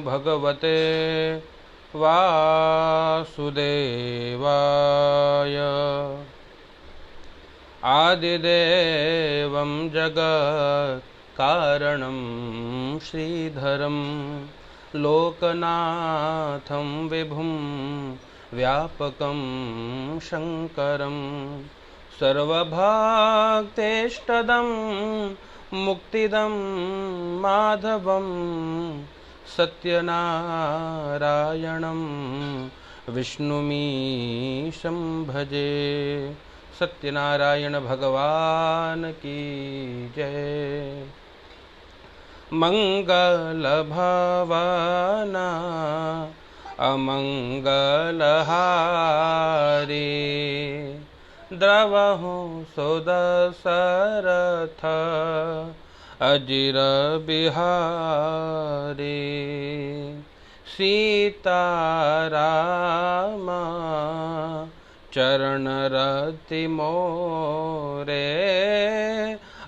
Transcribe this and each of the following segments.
भगवते वासुदेवाय। आदिदेवं जगत्कारणं श्रीधरं लोकनाथं विभुं व्यापकं शङ्करं सर्वभक्तेष्टदं मुक्तिदं माधवं सत्यनारायणं विष्णुमीशं भजे। सत्यनारायण भगवान की जय। मंगल भवना अमंगलहारी द्रवहु सुदशरथ अजिर बिहारी। सीताराम चरण रति मोरे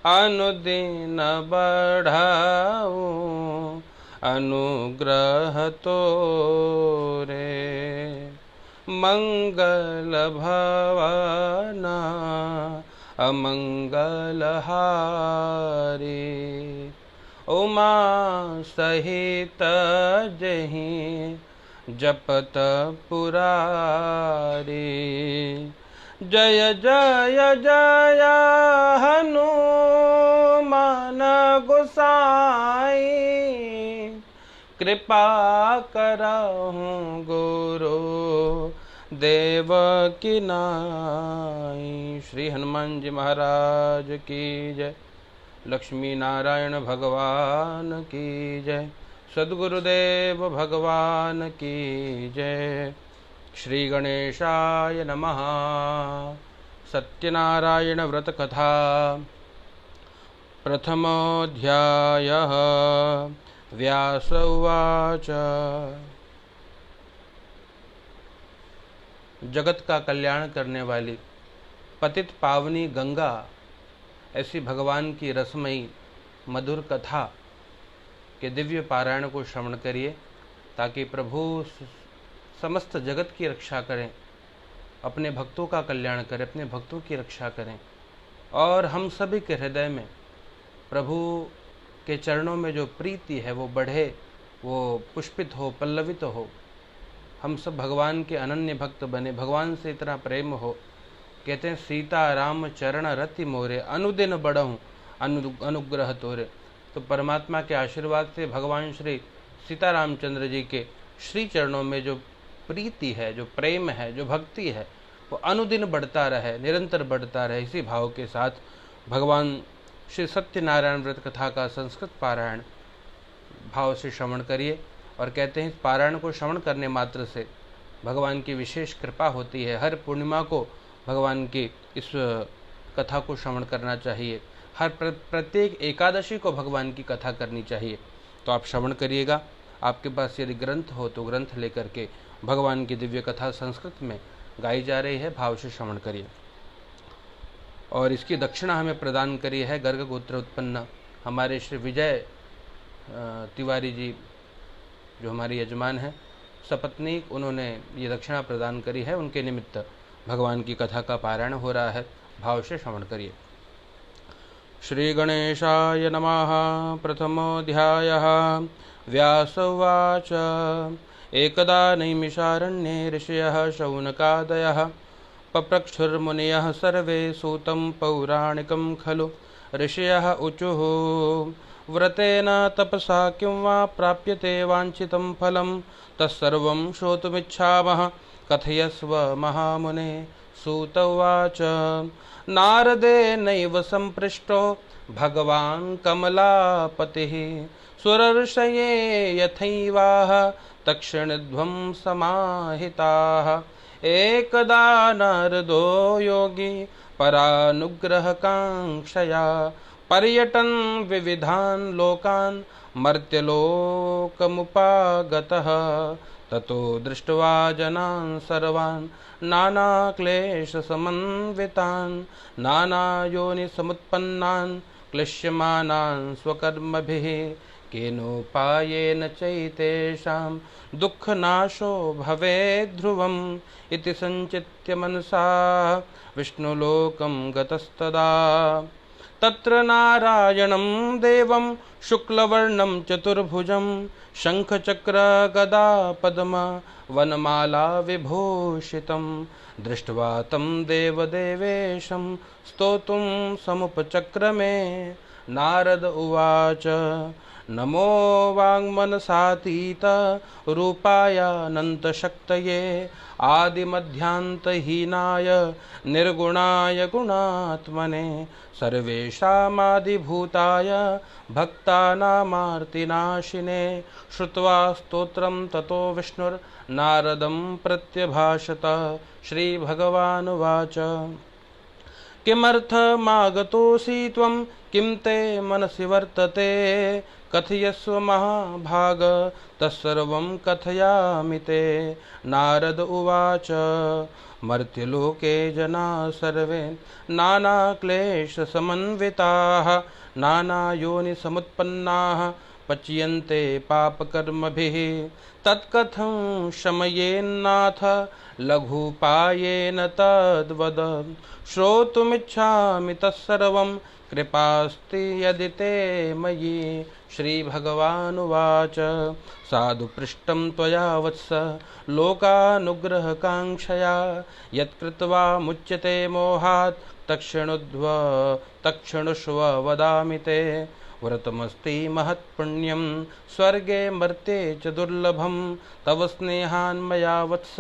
अनुदिन बढ़ाऊं अनुग्रह तोरे। मंगल भवना अमंगलहारी उमा सहित जहि जपत पुरारी। जय जय जय हनुमान गोसाई कृपा करहु गुरु देव की नाई। श्री हनुमान जी महाराज की जय। लक्ष्मी नारायण भगवान की जय। सद्गुरुदेव भगवान की जय। श्री गणेशाय नमः। सत्यनारायण व्रत कथा प्रथमोऽध्यायः। व्यास उवाच। जगत का कल्याण करने वाली पतित पावनी गंगा ऐसी भगवान की रसमयी मधुर कथा के दिव्य पारायण को श्रवण करिए ताकि प्रभु समस्त जगत की रक्षा करें, अपने भक्तों का कल्याण करें, अपने भक्तों की रक्षा करें और हम सभी के हृदय में प्रभु के चरणों में जो प्रीति है वो बढ़े, वो पुष्पित हो, पल्लवित हो। हम सब भगवान के अनन्य भक्त बने, भगवान से इतना प्रेम हो। कहते हैं सीता राम चरण रति मोरे अनुदिन बढ़हूँ अनुग्रह तोरे। तो परमात्मा के आशीर्वाद से भगवान श्री सीतारामचंद्र जी के श्री चरणों में जो प्रीति है, जो प्रेम है, जो भक्ति है, वो अनुदिन बढ़ता रहे, निरंतर बढ़ता रहे। इसी भाव के साथ भगवान श्री सत्यनारायण व्रत कथा का संस्कृत पारायण भाव से श्रवण करिए। और कहते हैं इस पारायण को श्रवण करने मात्र से भगवान की विशेष कृपा होती है। हर पूर्णिमा को भगवान की इस कथा को श्रवण करना चाहिए। हर प्रत्येक एकादशी को भगवान की कथा करनी चाहिए। तो आप श्रवण करिएगा। आपके पास यदि ग्रंथ हो तो ग्रंथ लेकर के भगवान की दिव्य कथा संस्कृत में गाई जा रही है, भाव से श्रवण करिए। और इसकी दक्षिणा हमें प्रदान करी है गर्ग गोत्र उत्पन्न हमारे श्री विजय तिवारी जी, जो हमारे यजमान हैं सपत्नीक, उन्होंने ये दक्षिणा प्रदान करी है। उनके निमित्त भगवान की कथा का पारायण हो रहा है। भाव से श्रवण करिए। श्री गणेशाय नमः। प्रथमोऽध्यायः। व्यास उवाच। एकदा नैमिषारण्ये ऋषयः शौनकादयः पप्रक्षुर्मुनयः सर्वे सूतं पौराणिकं खलु। ऋषयः ऊचुः व्रतेन तपसा किं वा प्राप्यते वाञ्छितं फलं तत्सर्वं श्रोतुमिच्छामः कथयस्व महामुने। सूत उवाच। नारदेनैव सम्पृष्टो भगवान् कमलापतिः सुरर्षये यथैवाह तक्षणध्वं समाहिताः। एकदा नारदो योगी परानुग्रहकाङ्क्षया पर्यटन् विविधान् लोकान् मर्त्यलोकमुपागतः। ततो दृष्ट्वा जनान् सर्वान् नानाक्लेशसमन्वितान् नानायोनिसमुत्पन्नान् क्लिश्यमानान् स्वकर्मभिः केनोपायेन चैतेषां दुःखनाशो भवेद् ध्रुवम् इति सञ्चित्य मनसा विष्णुलोकं गतस्तदा। तत्र नारायणं देवं शुक्लवर्णं चतुर्भुजं शङ्खचक्रगदा पद्म वनमाला विभूषितं दृष्ट्वा तं देवदेवेशं स्तोतुं समुपचक्रमे। नारद उवाच नमो वाङ्मनसातीत रूपायानन्तशक्तये आदिमध्यान्तहीनाय निर्गुणाय गुणात्मने सर्वेषामादिभूताय भक्तानामार्तिनाशिने। श्रुत्वा स्तोत्रं ततो विष्णुर्नारदं प्रत्यभाषत। श्रीभगवानुवाच किमर्थमागतोऽसि त्वं किं ते मनसि वर्तते कथयस्व महाभाग तत्सर्वं कथयामि ते। नारद उवाच मर्त्यलोके जनाः सर्वे नानाक्लेशसमन्विताः नानायोनिसमुत्पन्नाः पच्यन्ते पापकर्मभिः तत्कथं शमयेन्नाथ लघुपायेन तद्वद। श्रोतुमिच्छामि तत्सर्वं कृपास्ति यदि ते मयि। श्रीभगवानुवाच साधु पृष्टं त्वया वत्स लोकानुग्रहकाङ्क्षया यत्कृत्वा मुच्यते मोहात् तत्क्षणुष्व वदामि ते। व्रतमस्ति महत्पुण्यं स्वर्गे मर्त्ये च दुर्लभं तव स्नेहान्मया वत्स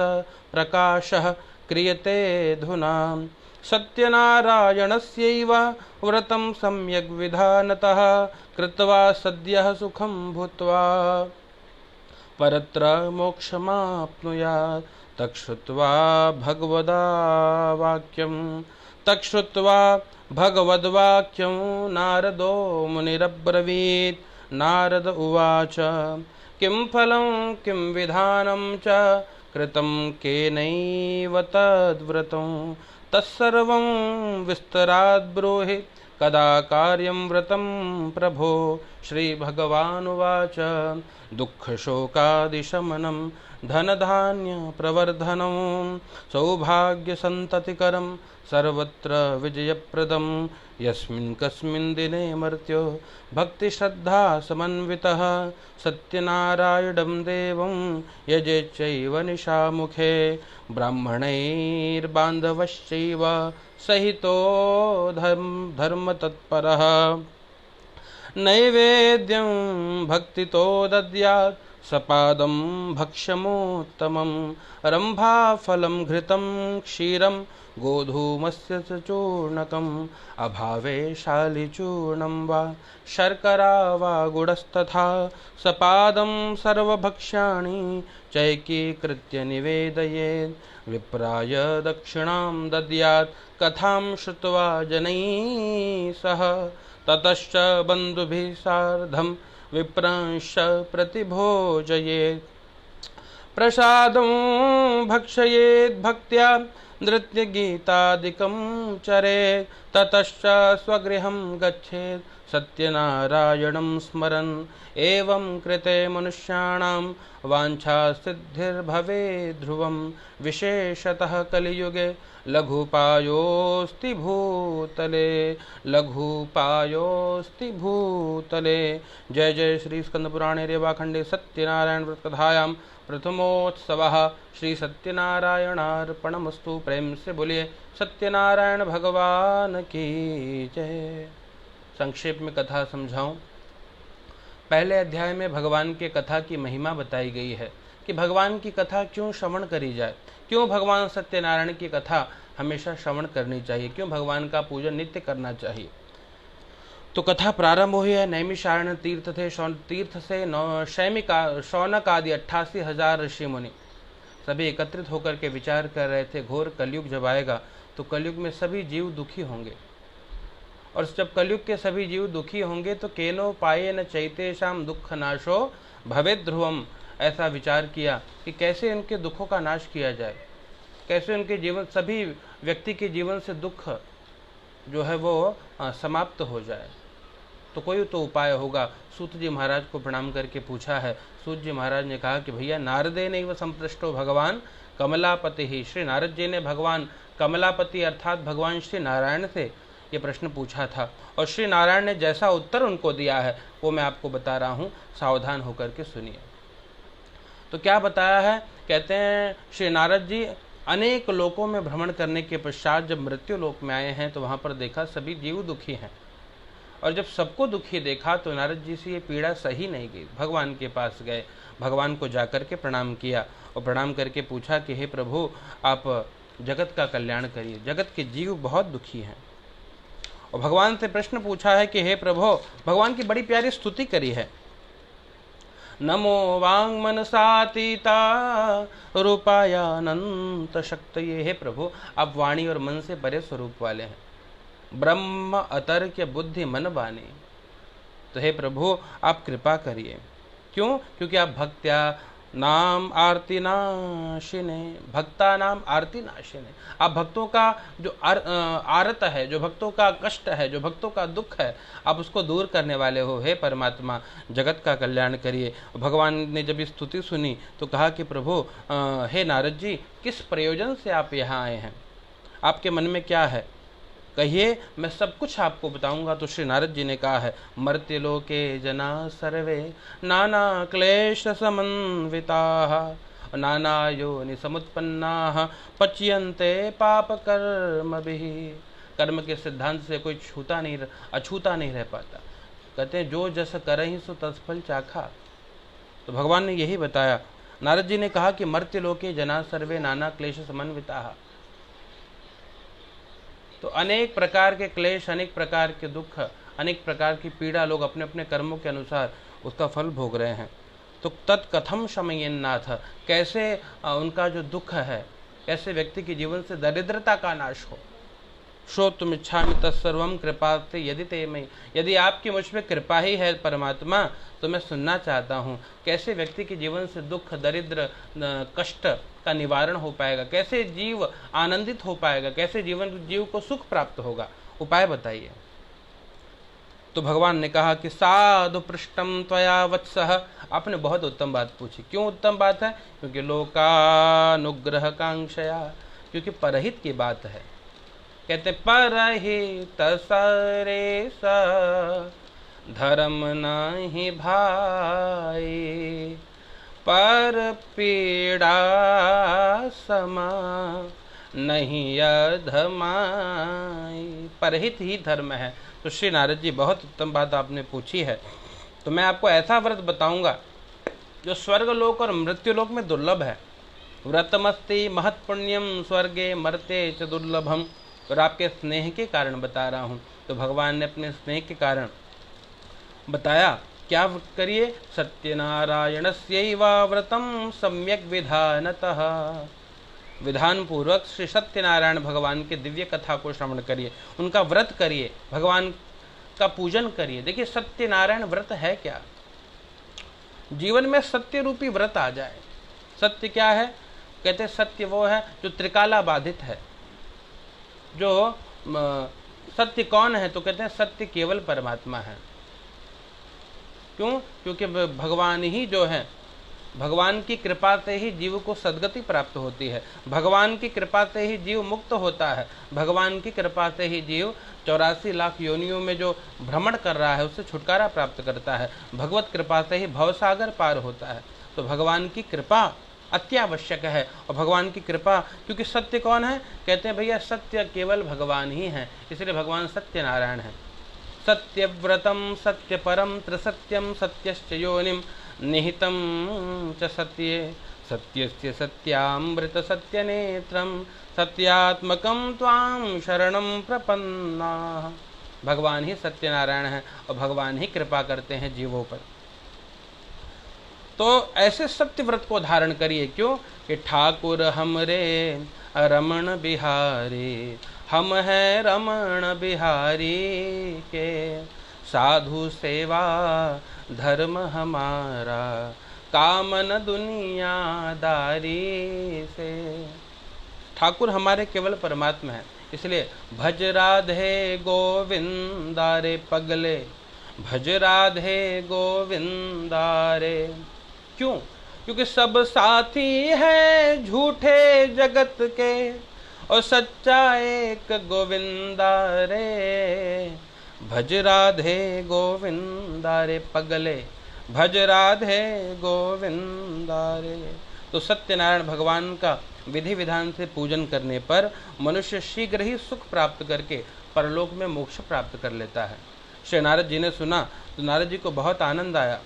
प्रकाशः क्रियते धुना। सत्यनारायणस्यैव व्रतं सम्यग् विधानतः कृत्वा सद्यः सुखं भूत्वा परत्र मोक्षमाप्नुयात्। तच्छ्रुत्वा भगवद्वाक्यं नारदो मुनिरब्रवीत्। नारद उवाच किं फलं किं विधानं च कृतं केनैव तद्व्रतं तत्सर्वं विस्तराद् ब्रूहि कदा कार्यं व्रतं प्रभो। श्रीभगवानुवाच दुःखशोकादिशमनं धनधान्यप्रवर्धनं सौभाग्यसन्ततिकरं सर्वत्र विजयप्रदं यस्मिन् कस्मिन् दिने मर्त्यो भक्तिश्रद्धा समन्वितः सत्यनारायणं देवं यजेच्चैव निशामुखे ब्राह्मणैर्बान्धवश्चैव सहितो धर्मतत्परः नैवेद्यं भक्तितो दद्यात् सपादं भक्ष्यमोत्तमं रम्भाफलं घृतं क्षीरं गोधूमस्य च चूर्णकम् अभावे शालिचूर्णं वा शर्करा वा गुडस्तथा सपादं सर्वभक्ष्याणि चैकीकृत्य निवेदयेत्। विप्राय दक्षिणां दद्यात् कथां श्रुत्वा जनैः सह ततश्च बन्धुभिः सार्धं विप्रांश्च प्रतिभोजयेत्। प्रसादं भक्षयेत् भक्त्या नृत्यगीतादिकं चरेत् ततश्च स्वगृहं गच्छेत् सत्यनारायणं स्मरन्। एवं कृते मनुष्याणां वाञ्छासिद्धिर्भवेत् ध्रुवं विशेषतः कलियुगे लघुपायोऽस्ति भूतले। जय जय श्री स्कंदपुराणे रेवाखंडे सत्यनारायण व्रतकथायां प्रथमोत्सवः श्री सत्यनारायणार्पणमस्तु। प्रेम से बोलिए सत्यनारायण भगवान की जय। संक्षेप में कथा समझाऊं। पहले अध्याय में भगवान के कथा की महिमा बताई गई है कि भगवान की कथा क्यों श्रवण करी जाए, क्यों भगवान सत्यनारायण की कथा हमेशा श्रवण करनी चाहिए, क्यों भगवान का पूजन नित्य करना चाहिए। तो कथा प्रारंभ हुई है। नैमिषारण्य तीर्थ थे। तीर्थ से शौनक आदि 88,000 ऋषि मुनि सभी एकत्रित होकर के विचार कर रहे थे। घोर कलयुग जब आएगा तो कलयुग में सभी जीव दुखी होंगे, और जब कलयुग के सभी जीव दुखी होंगे तो केनो पाये न चैतेषाम दुख नाशो भवेद् ध्रुवम। ऐसा विचार किया कि कैसे उनके दुखों का नाश किया जाए, कैसे उनके जीवन, सभी व्यक्ति के जीवन से दुख जो है वो समाप्त हो जाए। तो कोई तो उपाय होगा। सूत जी महाराज को प्रणाम करके पूछा है। सूत जी महाराज ने कहा कि भैया नारदे नैव संपृष्टो भगवान कमलापति ही। श्री नारद जी ने भगवान कमलापति अर्थात भगवान श्री नारायण से ये प्रश्न पूछा था, और श्री नारायण ने जैसा उत्तर उनको दिया है वो मैं आपको बता रहा हूँ, सावधान होकर के सुनिए। तो क्या बताया है, कहते हैं श्री नारद जी अनेक लोकों में भ्रमण करने के पश्चात जब मृत्यु लोक में आए हैं तो वहाँ पर देखा सभी जीव दुखी हैं, और जब सबको दुखी देखा तो नारद जी से ये पीड़ा सही नहीं गई। भगवान के पास गए, भगवान को जाकर के प्रणाम किया और प्रणाम करके पूछा कि हे प्रभु आप जगत का कल्याण करिए, जगत के जीव बहुत दुखी हैं। और भगवान से प्रश्न पूछा है कि हे प्रभु, भगवान की बड़ी प्यारी स्तुति करी है, नमो वांग मनसातीता रूपायानंत शक्तये। हे प्रभु आप वाणी और मन से परे स्वरूप वाले हैं, ब्रह्म अतर्क्य बुद्धि मन बानी। तो हे प्रभु आप कृपा करिए। क्यों? क्योंकि आप भक्त्या नाम आरती नाशिने, भक्ता नाम आरती नाशिने, आप भक्तों का जो आरत है, जो भक्तों का कष्ट है, जो भक्तों का दुख है, आप उसको दूर करने वाले हो। हे परमात्मा जगत का कल्याण करिए। भगवान ने जब स्तुति सुनी तो कहा कि प्रभु हे नारद जी किस प्रयोजन से आप यहाँ आए हैं, आपके मन में क्या है, कहिए मैं सब कुछ आपको बताऊंगा। तो श्री नारद जी ने कहा है, मर्त्य लोके जना सर्वे नाना क्लेश समन्विताः नाना योनि समुत्पन्नाः पच्यन्ते पाप कर्मभिः। कर्म के सिद्धांत से कोई अछूता नहीं रह पाता। कहते हैं जो जस करहि सो तत्फल चाखा। तो भगवान ने यही बताया। नारद जी ने कहा कि मर्त्य लोके जना सर्वे नाना क्लेश समन्विताः, तो अनेक प्रकार के क्लेश, अनेक प्रकार के दुख, अनेक प्रकार की पीड़ा लोग अपने अपने कर्मों के अनुसार उसका फल भोग रहे हैं। तो तत्कथम शमयेन्नाथ, कैसे उनका जो दुख है, कैसे व्यक्ति के जीवन से दरिद्रता का नाश हो। श्रोतुम इच्छामि तत्सर्वं कृपाते यदि ते मयि, यदि आपकी मुझ पे कृपा ही है परमात्मा तो मैं सुनना चाहता हूँ कैसे व्यक्ति के जीवन से दुख, दरिद्र, कष्ट का निवारण हो पाएगा, कैसे जीव आनंदित हो पाएगा, कैसे जीव को सुख प्राप्त होगा, उपाय बताइए। तो भगवान ने कहा कि साधु पृष्ठम त्वया वत्सः, आपने बहुत उत्तम बात पूछी। क्यों उत्तम बात है? क्योंकि लोकानुग्रह कांक्षया, क्योंकि परहित की बात है। कहते परहित सरेस धर्म नहीं भाई, पर पीड़ा समा नहीं अधमाई। परहित ही धर्म है। तो श्री नारद जी बहुत उत्तम बात आपने पूछी है। तो मैं आपको ऐसा व्रत बताऊंगा जो स्वर्गलोक और मृत्युलोक में दुर्लभ है। व्रतमस्ति महत्पुण्यम स्वर्गे मर्ते च दुर्लभम। और आपके स्नेह के कारण बता रहा हूँ। तो भगवान ने अपने स्नेह के कारण बताया, क्या करिए? सत्यनारायणस्यैव व्रतम सम्यक विधानतः, विधान पूर्वक श्री सत्यनारायण भगवान के दिव्य कथा को श्रवण करिए, उनका व्रत करिए, भगवान का पूजन करिए। देखिए सत्यनारायण व्रत है क्या? जीवन में सत्य रूपी व्रत आ जाए। सत्य क्या है? कहते सत्य वो है जो त्रिकाला बाधित है। जो सत्य कौन है? तो कहते हैं सत्य केवल परमात्मा है। क्यों? क्योंकि भगवान ही जो है, भगवान की कृपा से ही जीव को सद्गति प्राप्त होती है, भगवान की कृपा से ही जीव मुक्त होता है, भगवान की कृपा से ही जीव 84 लाख योनियों में जो भ्रमण कर रहा है उससे छुटकारा प्राप्त करता है, भगवत कृपा से ही भवसागर पार होता है। तो भगवान की कृपा अत्यावश्यक है। और भगवान की कृपा, क्योंकि सत्य कौन है? कहते हैं भैया सत्य केवल भगवान ही है, इसलिए भगवान सत्यनारायण है। सत्यव्रतम सत्य परम त्रिसत्यम सत्यश्च योनिम निहितम च सत्ये सत्यस्य सत्यामृत सत्यनेत्रम सत्यात्मकम त्वां शरणं प्रपन्नाः। भगवान ही सत्यनारायण है और भगवान ही कृपा करते हैं जीवों पर। तो ऐसे सत्य व्रत को धारण करिए। क्यों? कि ठाकुर हमरे रमण बिहारी, हम हैं रमण बिहारी के, साधु सेवा धर्म हमारा, कामन दुनियादारी से। ठाकुर हमारे केवल परमात्मा है, इसलिए भज राधे गोविंदा रे पगले, भज राधे गोविंदा रे। क्यों? क्योंकि सब साथी है झूठे जगत के और सच्चा एक गोविंदा रे। भज राधे गोविंदा रे पगले, भज राधे गोविंदा रे। तो सत्यनारायण भगवान का विधि विधान से पूजन करने पर मनुष्य शीघ्र ही सुख प्राप्त करके परलोक में मोक्ष प्राप्त कर लेता है। श्री नारद जी ने सुना तो नारद जी को बहुत आनंद आया।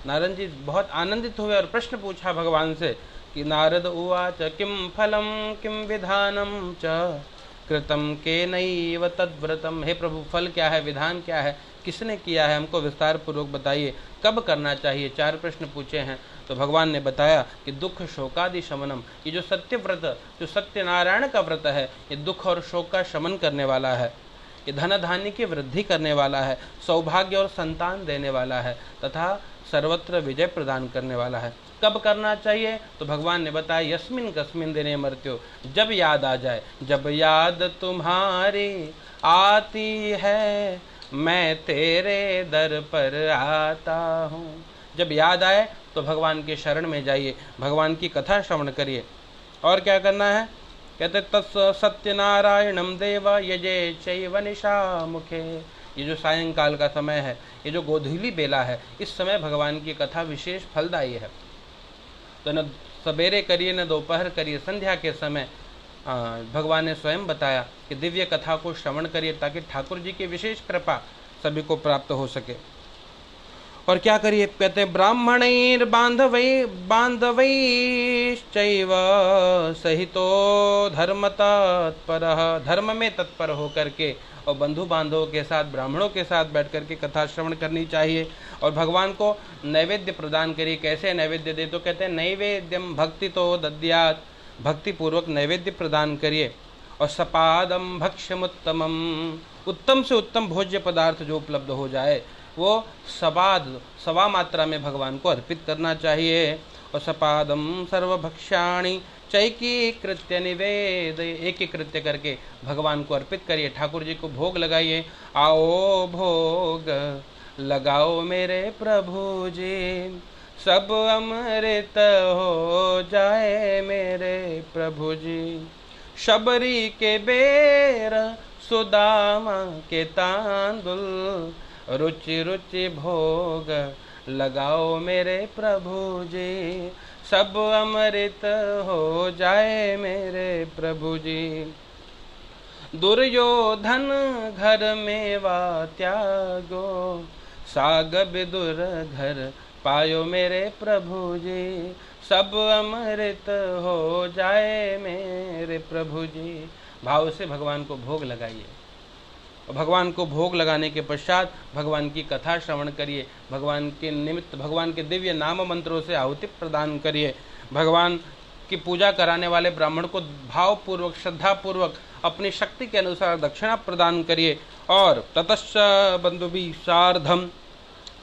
नारद जी बहुत आनंदित हुए और प्रश्न पूछा भगवान से कि नारद उवाच किम फलम किम विधानम च कृतम के नैव तद्व्रतम। हे प्रभु, फल क्या है, विधान क्या है, किसने किया है, हमको विस्तार पूर्वक बताइए, कब करना चाहिए। 4 प्रश्न पूछे हैं। तो भगवान ने बताया कि दुख शोकादि शमनम, ये जो सत्य व्रत, जो सत्यनारायण का व्रत है, ये दुख और शोक का शमन करने वाला है, ये धन धान्य की वृद्धि करने वाला है, सौभाग्य और संतान देने वाला है तथा सर्वत्र विजय प्रदान करने वाला है। कब करना चाहिए? तो भगवान ने बताया यस्मिन कस्मिन दिने मर्त्यो, जब याद आ जाए। जब याद तुम्हारी आती है मैं तेरे दर पर आता हूँ। जब याद आए तो भगवान के शरण में जाइए, भगवान की कथा श्रवण करिए। और क्या करना है? कहते तत् सत्यनारायणम देव यजे चैव निशा मुखे। ये जो सायंकाल का समय है, ये जो गोधूली बेला है, इस समय भगवान की कथा विशेष फलदायी है। तो न सवेरे करिए न दोपहर करिए, संध्या के समय भगवान ने स्वयं बताया कि दिव्य कथा को श्रवण करिए ताकि ठाकुर जी की विशेष कृपा सभी को प्राप्त हो सके। और क्या करिए? कहते हैं ब्राह्मणैर बांधवैश्चैव सहितो धर्म तत्परः। धर्म में तत्पर होकर के और बंधु बांधवों के साथ, ब्राह्मणों के साथ बैठ करके कथा श्रवण करनी चाहिए। और भगवान को नैवेद्य प्रदान करिए। कैसे नैवेद्य दे? तो कहते हैं नैवेद्यम भक्ति तो दद्यात्, भक्ति पूर्वक नैवेद्य प्रदान करिए। और सपादम भक्ष्यमुत्तमम, उत्तम से उत्तम भोज्य पदार्थ जो उपलब्ध हो जाए वो सपाद, सवा मात्रा में भगवान को अर्पित करना चाहिए। और सपादम सर्वभक्ष्याणि चैकी कृत्य निवेद, एक ही कृत्य करके भगवान को अर्पित करिए, ठाकुर जी को भोग लगाइए। आओ भोग लगाओ मेरे प्रभु जी, सब अमृत हो जाए मेरे प्रभु जी। शबरी के बेर सुदामा के तांदुल, रुचि रुचि भोग लगाओ मेरे प्रभु जी, सब अमृत हो जाए मेरे प्रभु जी। दुर्योधन घर में वा त्यागो, साग विदुर घर पायो मेरे प्रभु जी, सब अमृत हो जाए मेरे प्रभु जी। भाव से भगवान को भोग लगाइए। भगवान को भोग लगाने के पश्चात भगवान की कथा श्रवण करिए। भगवान के निमित्त, भगवान के दिव्य नाम मंत्रों से आहुति प्रदान करिए। भगवान की पूजा कराने वाले ब्राह्मण को भावपूर्वक, श्रद्धापूर्वक अपनी शक्ति के अनुसार दक्षिणा प्रदान करिए। और ततश्च बंधुभिः सार्धम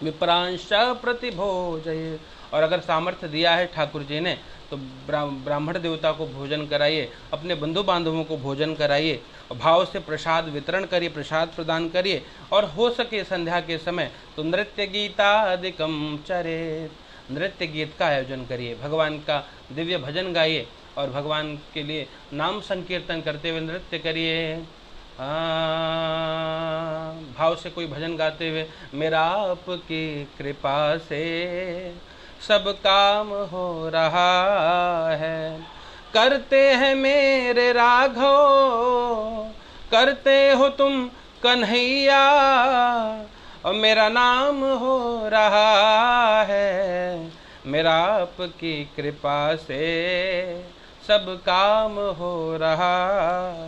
विप्रांश प्रतिभोजये, और अगर सामर्थ्य दिया है ठाकुर जी ने तो ब्राह्मण देवता को भोजन कराइए, अपने बंधु बांधवों को भोजन कराइए, भाव से प्रसाद वितरण करिए, प्रसाद प्रदान करिए। और हो सके संध्या के समय तो नृत्य गीतादिकम चरेत, नृत्य गीत का आयोजन करिए, भगवान का दिव्य भजन गाइए और भगवान के लिए नाम संकीर्तन करते हुए नृत्य करिए। भाव से कोई भजन गाते हुए, मेरा आपकी कृपा से सब काम हो रहा है, करते हैं मेरे राघव, करते हो तुम कन्हैया, और मेरा नाम हो रहा है, मेरा आपकी कृपा से सब काम हो रहा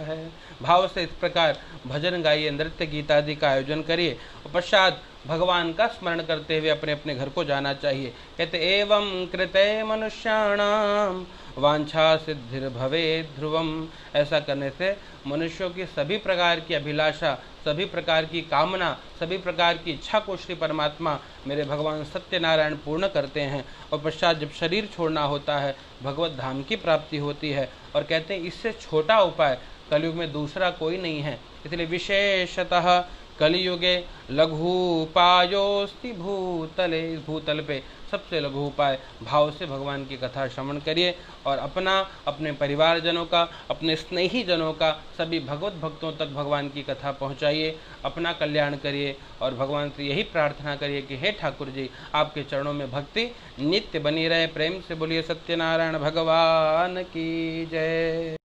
है। भाव से इस प्रकार भजन गाइए, नृत्य गीत आदि का आयोजन करिए और पश्चात भगवान का स्मरण करते हुए अपने अपने घर को जाना चाहिए। कहते एवं कृते मनुष्याणाम वांछा सिद्धिर भवे ध्रुवम। ऐसा करने से मनुष्यों की सभी प्रकार की अभिलाषा, सभी प्रकार की कामना, सभी प्रकार की इच्छा को श्री परमात्मा मेरे भगवान सत्यनारायण पूर्ण करते हैं। और पश्चात जब शरीर छोड़ना होता है भगवत धाम की प्राप्ति होती है। और कहते हैं इससे छोटा उपाय कलयुग में दूसरा कोई नहीं है। इसलिए विशेषतः कलियुगे लघुपायोस्ति भूतले, इस भूतल पे सबसे लघु उपाय भाव से भगवान की कथा श्रवण करिए और अपना, अपने परिवारजनों का, अपने स्नेही जनों का, सभी भगवत भक्तों तक भगवान की कथा पहुंचाइए, अपना कल्याण करिए और भगवान से यही प्रार्थना करिए कि हे ठाकुर जी, आपके चरणों में भक्ति नित्य बनी रहे। प्रेम से बोलिए सत्यनारायण भगवान की जय।